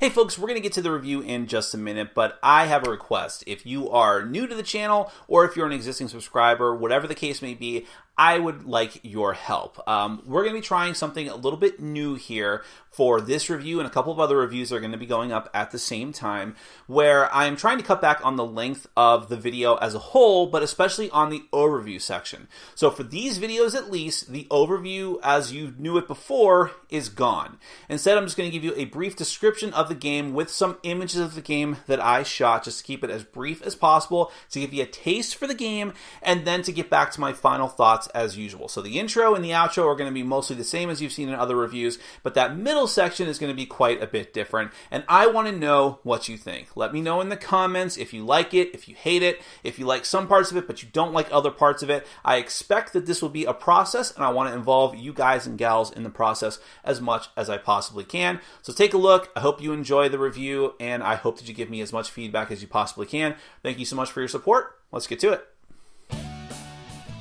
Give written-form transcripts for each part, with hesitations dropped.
Hey folks, we're going to get to the review in just a minute, but I have a request. If you are new to the channel or if you're an existing subscriber, whatever the case may be, I would like your help. We're going to be trying something a little bit new here for this review, and a couple of other reviews are going to be going up at the same time, where I'm trying to cut back on the length of the video as a whole, but especially on the overview section. So for these videos at least, the overview as you knew it before is gone. Instead, I'm just going to give you a brief description of the game with some images of the game that I shot, just to keep it as brief as possible, to give you a taste for the game, and then to get back to my final thoughts as usual. So the intro and the outro are going to be mostly the same as you've seen in other reviews, but that middle section is going to be quite a bit different, and I want to know what you think. Let me know in the comments if you like it, if you hate it, if you like some parts of it but you don't like other parts of it. I expect that this will be a process, and I want to involve you guys and gals in the process as much as I possibly can. So take a look. I hope you enjoy the review, and I hope that you give me as much feedback as you possibly can. Thank you so much for your support. Let's get to it.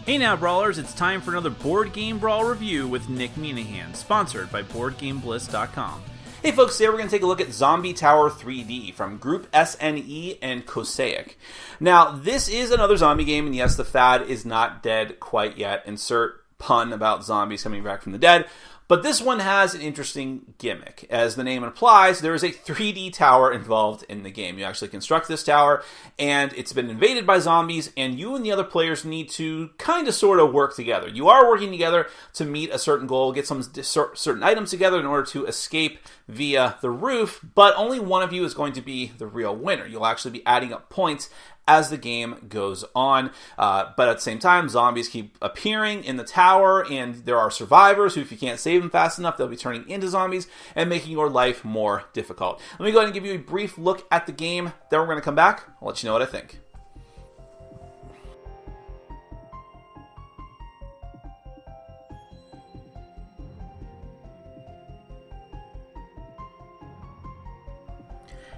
Hey now, Brawlers, it's time for another Board Game Brawl review with Nick Minahan, sponsored by BoardGameBliss.com. Hey folks, today we're going to take a look at Zombie Tower 3D from Group SNE and Cosaic. Now, this is another zombie game, and yes, the fad is not dead quite yet. Insert pun about zombies coming back from the dead. But this one has an interesting gimmick. As the name implies, there is a 3D tower involved in the game. You actually construct this tower, and it's been invaded by zombies, and you and the other players need to kind of sort of work together. You are working together to meet a certain goal, get some certain items together in order to escape via the roof, but only one of you is going to be the real winner. You'll actually be adding up points as the game goes on, but at the same time, zombies keep appearing in the tower, and there are survivors who, if you can't save them fast enough, they'll be turning into zombies and making your life more difficult. Let me go ahead and give you a brief look at the game, then we're going to come back. I'll let you know what I think.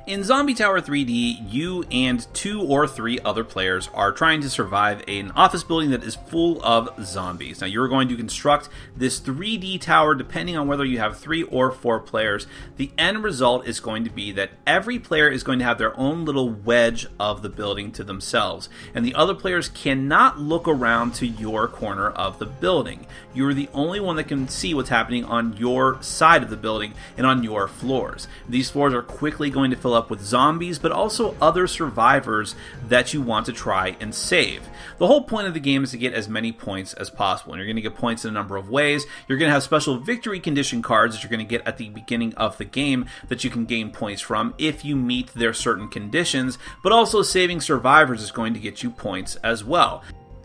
In Zombie Tower 3D, you and 2 or 3 other players are trying to survive an office building that is full of zombies. Now, you're going to construct this 3D tower depending on whether you have 3 or 4 players. The end result is going to be that every player is going to have their own little wedge of the building to themselves, and the other players cannot look around to your corner of the building. You're the only one that can see what's happening on your side of the building and on your floors. These floors are quickly going to fill up with zombies, but also other survivors that you want to try and save. The whole point of the game is to get as many points as possible, and you're going to get points in a number of ways. You're going to have special victory condition cards that you're going to get at the beginning of the game that you can gain points from if you meet their certain conditions, but also saving survivors is going to get you points as well.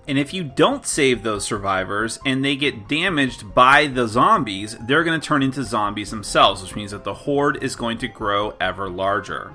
And if you don't save those survivors and they get damaged by the zombies, they're going to turn into zombies themselves, which means that the horde is going to grow ever larger.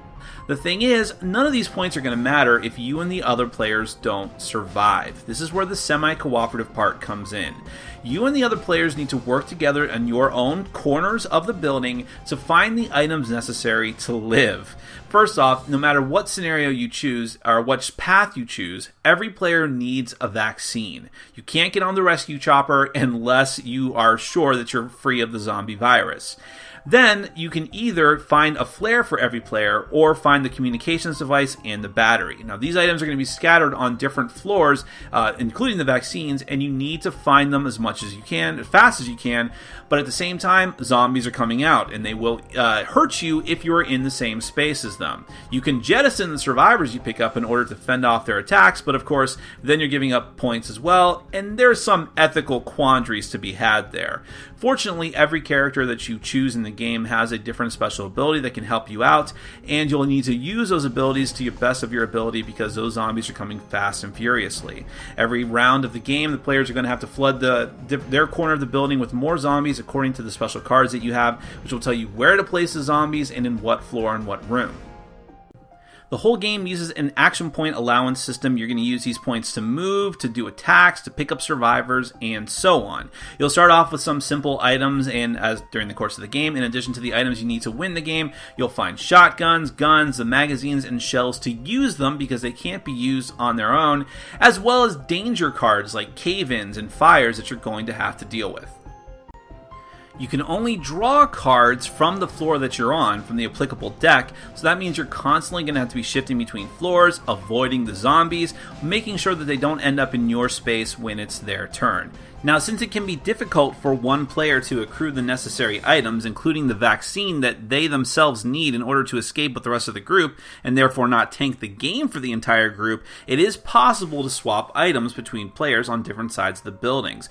The thing is, none of these points are going to matter if you and the other players don't survive. This is where the semi-cooperative part comes in. You and the other players need to work together in your own corners of the building to find the items necessary to live. First off, no matter what scenario you choose, or which path you choose, every player needs a vaccine. You can't get on the rescue chopper unless you are sure that you're free of the zombie virus. Then you can either find a flare for every player or find the communications device and the battery. Now, these items are going to be scattered on different floors, including the vaccines, and you need to find them as much as you can, as fast as you can. But at the same time, zombies are coming out, and they will hurt you if you are in the same space as them. You can jettison the survivors you pick up in order to fend off their attacks, but of course, then you're giving up points as well, and there's some ethical quandaries to be had there. Fortunately, every character that you choose in the game has a different special ability that can help you out, and you'll need to use those abilities to the best of your ability because those zombies are coming fast and furiously. Every round of the game, the players are going to have to flood their corner of the building with more zombies according to the special cards that you have, which will tell you where to place the zombies and in what floor and what room. The whole game uses an action point allowance system. You're going to use these points to move, to do attacks, to pick up survivors, and so on. You'll start off with some simple items, and as during the course of the game, in addition to the items you need to win the game, you'll find shotguns, guns, the magazines, and shells to use them because they can't be used on their own, as well as danger cards like cave-ins and fires that you're going to have to deal with. You can only draw cards from the floor that you're on, from the applicable deck, so that means you're constantly going to have to be shifting between floors, avoiding the zombies, making sure that they don't end up in your space when it's their turn. Now, since it can be difficult for one player to accrue the necessary items, including the vaccine that they themselves need in order to escape with the rest of the group, and therefore not tank the game for the entire group, it is possible to swap items between players on different sides of the buildings.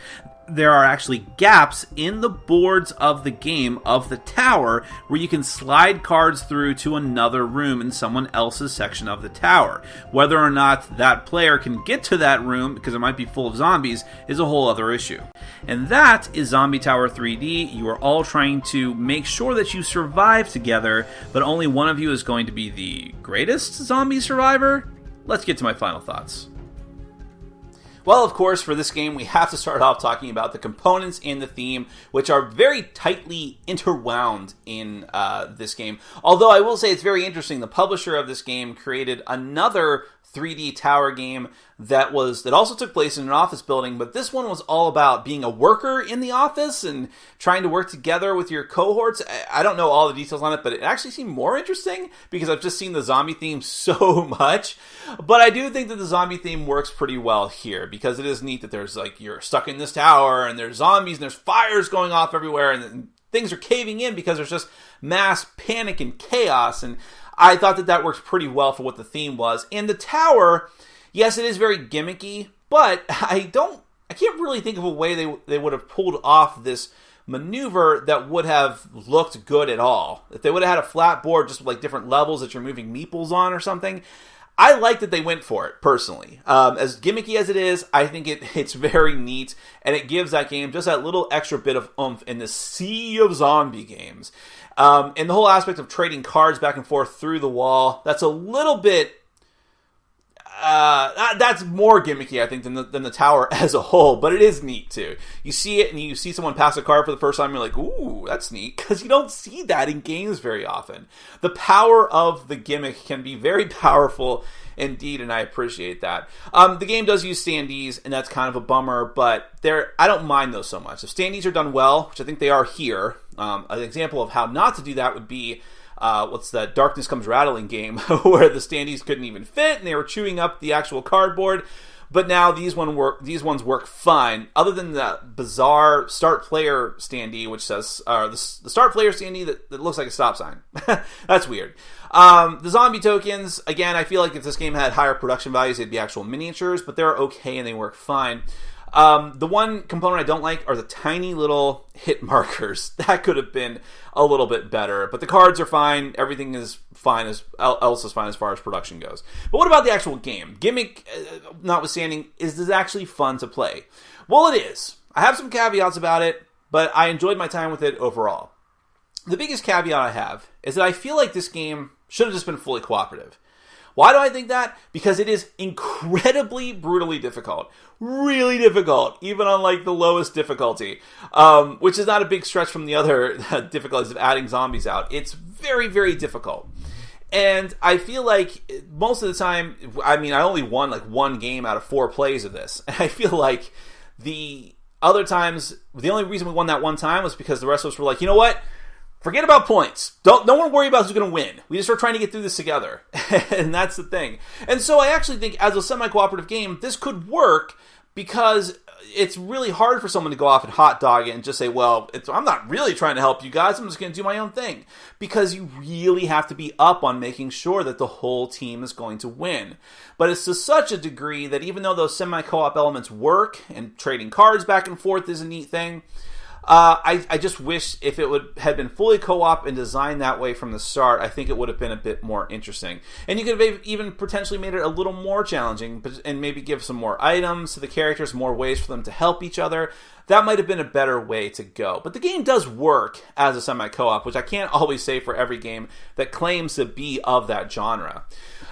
There are actually gaps in the boards of the game of the tower where you can slide cards through to another room in someone else's section of the tower. Whether or not that player can get to that room, because it might be full of zombies, is a whole other issue. And that is Zombie Tower 3D. You are all trying to make sure that you survive together, but only one of you is going to be the greatest zombie survivor? Let's get to my final thoughts. Well, of course, for this game, we have to start off talking about the components and the theme, which are very tightly interwound in this game. Although I will say it's very interesting. The publisher of this game created another 3D tower game that also took place in an office building, but this one was all about being a worker in the office and trying to work together with your cohorts. I don't know all the details on it, but it actually seemed more interesting because I've just seen the zombie theme so much. But I do think that the zombie theme works pretty well here because it is neat that there's you're stuck in this tower and there's zombies and there's fires going off everywhere and things are caving in because there's just mass panic and chaos. And I thought that worked pretty well for what the theme was. And the tower, yes, it is very gimmicky, but I can't really think of a way they would have pulled off this maneuver that would have looked good at all. If they would have had a flat board just with different levels that you're moving meeples on or something, I like that they went for it, personally. As gimmicky as it is, I think it's very neat, and it gives that game just that little extra bit of oomph in this sea of zombie games. And the whole aspect of trading cards back and forth through the wall, that's a little bit... that's more gimmicky, I think, than the tower as a whole, but it is neat, too. You see it, and you see someone pass a card for the first time, and you're like, ooh, that's neat, because you don't see that in games very often. The power of the gimmick can be very powerful indeed, and I appreciate that. The game does use standees, and that's kind of a bummer, but I don't mind those so much. If standees are done well, which I think they are here, an example of how not to do that would be what's that Darkness Comes Rattling game where the standees couldn't even fit and they were chewing up the actual cardboard. But now these ones work fine, other than the bizarre start player standee, which says the start player standee that looks like a stop sign. That's weird. The zombie tokens, again, I feel like if this game had higher production values, they'd be actual miniatures, but they're okay and they work fine. The one component I don't like are the tiny little hit markers. That could have been a little bit better, but the cards are fine. Everything is fine else is fine as far as production goes. But what about the actual game? Gimmick notwithstanding, is this actually fun to play? Well, it is. I have some caveats about it, but I enjoyed my time with it overall. The biggest caveat I have is that I feel like this game should have just been fully cooperative. Why do I think that? Because it is incredibly, brutally difficult. Really difficult, even on the lowest difficulty, which is not a big stretch from the other difficulties of adding zombies out. It's very, very difficult. And I feel like most of the time, I only won one game out of 4 plays of this. And I feel like the other times, the only reason we won that one time was because the rest of us were like, you know what? Forget about points. Don't worry about who's going to win. We just are trying to get through this together. And that's the thing. And so I actually think as a semi-cooperative game, this could work because it's really hard for someone to go off and hot dog it and just say, well, I'm not really trying to help you guys. I'm just going to do my own thing. Because you really have to be up on making sure that the whole team is going to win. But it's to such a degree that even though those semi-co-op elements work and trading cards back and forth is a neat thing, I just wish if it had been fully co-op and designed that way from the start, I think it would have been a bit more interesting. And you could have even potentially made it a little more challenging and maybe give some more items to the characters, more ways for them to help each other. That might have been a better way to go. But the game does work as a semi-co-op, which I can't always say for every game that claims to be of that genre.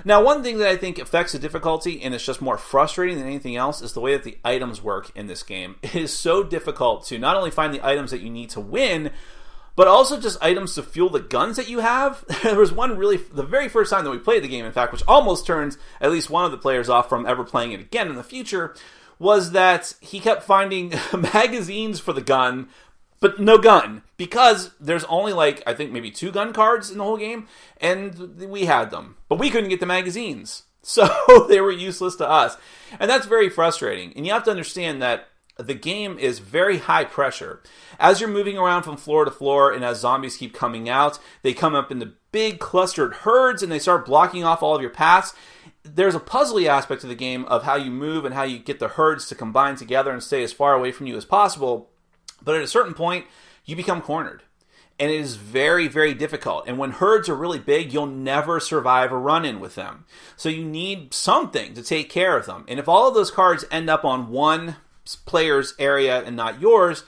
Now, one thing that I think affects the difficulty, and it's just more frustrating than anything else, is the way that the items work in this game. It is so difficult to not only find the items that you need to win, but also just items to fuel the guns that you have. There was one the very first time that we played the game, in fact, which almost turns at least one of the players off from ever playing it again in the future, was that he kept finding magazines for the gun but no gun, because there's only like, I think maybe 2 gun cards in the whole game, and we had them, but we couldn't get the magazines, so they were useless to us, and that's very frustrating. And you have to understand that the game is very high pressure. As you're moving around from floor to floor, and as zombies keep coming out, they come up in the big clustered herds, and they start blocking off all of your paths. There's a puzzly aspect to the game of how you move and how you get the herds to combine together and stay as far away from you as possible. But at a certain point, you become cornered. And it is very, very difficult. And when herds are really big, you'll never survive a run-in with them. So you need something to take care of them. And if all of those cards end up on one player's area and not yours,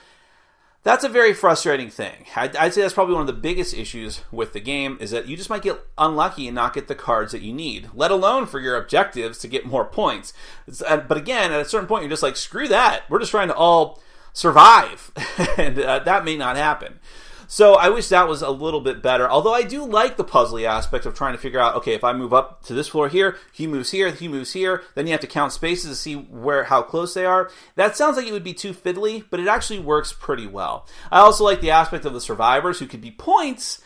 that's a very frustrating thing. I'd say that's probably one of the biggest issues with the game, is that you just might get unlucky and not get the cards that you need, let alone for your objectives to get more points. But again, at a certain point, you're just like, screw that. We're just trying to all survive, and that may not happen. So I wish that was a little bit better, although I do like the puzzly aspect of trying to figure out, okay, if I move up to this floor here, he moves here, then you have to count spaces to see how close they are. That sounds like it would be too fiddly, but it actually works pretty well. I also like the aspect of the survivors, who could be points,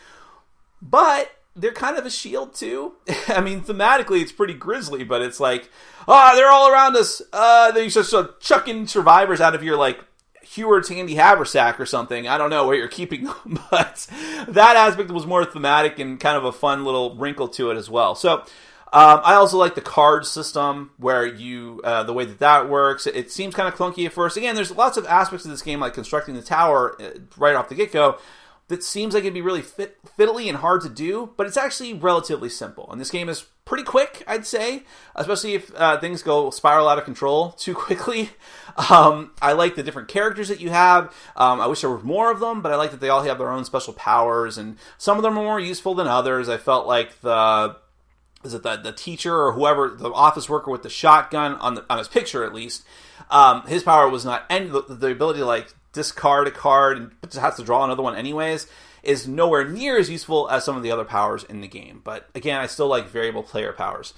but they're kind of a shield too. I mean, thematically it's pretty grisly, but it's like, they're all around us. They're just chucking survivors out of your, like, Heward's handy haversack or something. I don't know where you're keeping them, but that aspect was more thematic and kind of a fun little wrinkle to it as well. So I also like the card system, where you the way that works. It seems kind of clunky at first. Again, there's lots of aspects of this game, like constructing the tower right off the get-go, that seems like it'd be really fiddly and hard to do, but it's actually relatively simple. And this game is pretty quick, I'd say, especially if things spiral out of control too quickly. I like the different characters that you have. I wish there were more of them, but I like that they all have their own special powers, and some of them are more useful than others. I felt like the teacher or whoever, the office worker with the shotgun on his picture at least, his power was not, and the ability to like discard a card and has to draw another one anyways, is nowhere near as useful as some of the other powers in the game. But again, I still like variable player powers.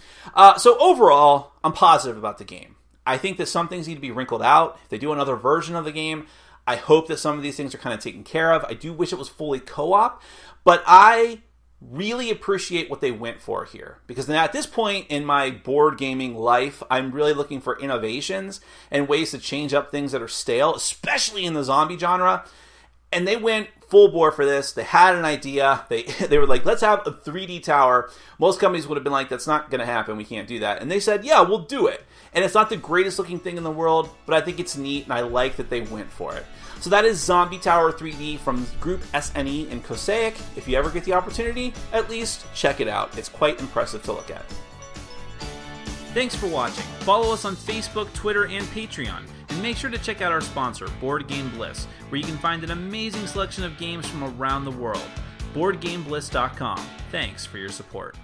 So overall, I'm positive about the game. I think that some things need to be wrinkled out. If they do another version of the game, I hope that some of these things are kind of taken care of. I do wish it was fully co-op, but I really appreciate what they went for here, because now at this point in my board gaming life, I'm really looking for innovations and ways to change up things that are stale, especially in the zombie genre. And they went full bore for this. They had an idea. They were like, let's have a 3D tower. Most companies would have been like, that's not going to happen. We can't do that. And they said, yeah, we'll do it. And it's not the greatest looking thing in the world, but I think it's neat, and I like that they went for it. So that is Zombie Tower 3D from Group SNE and Cosaic. If you ever get the opportunity, at least check it out. It's quite impressive to look at. Thanks for watching. Follow us on Facebook, Twitter, and Patreon. And make sure to check out our sponsor, Board Game Bliss, where you can find an amazing selection of games from around the world. BoardGameBliss.com. Thanks for your support.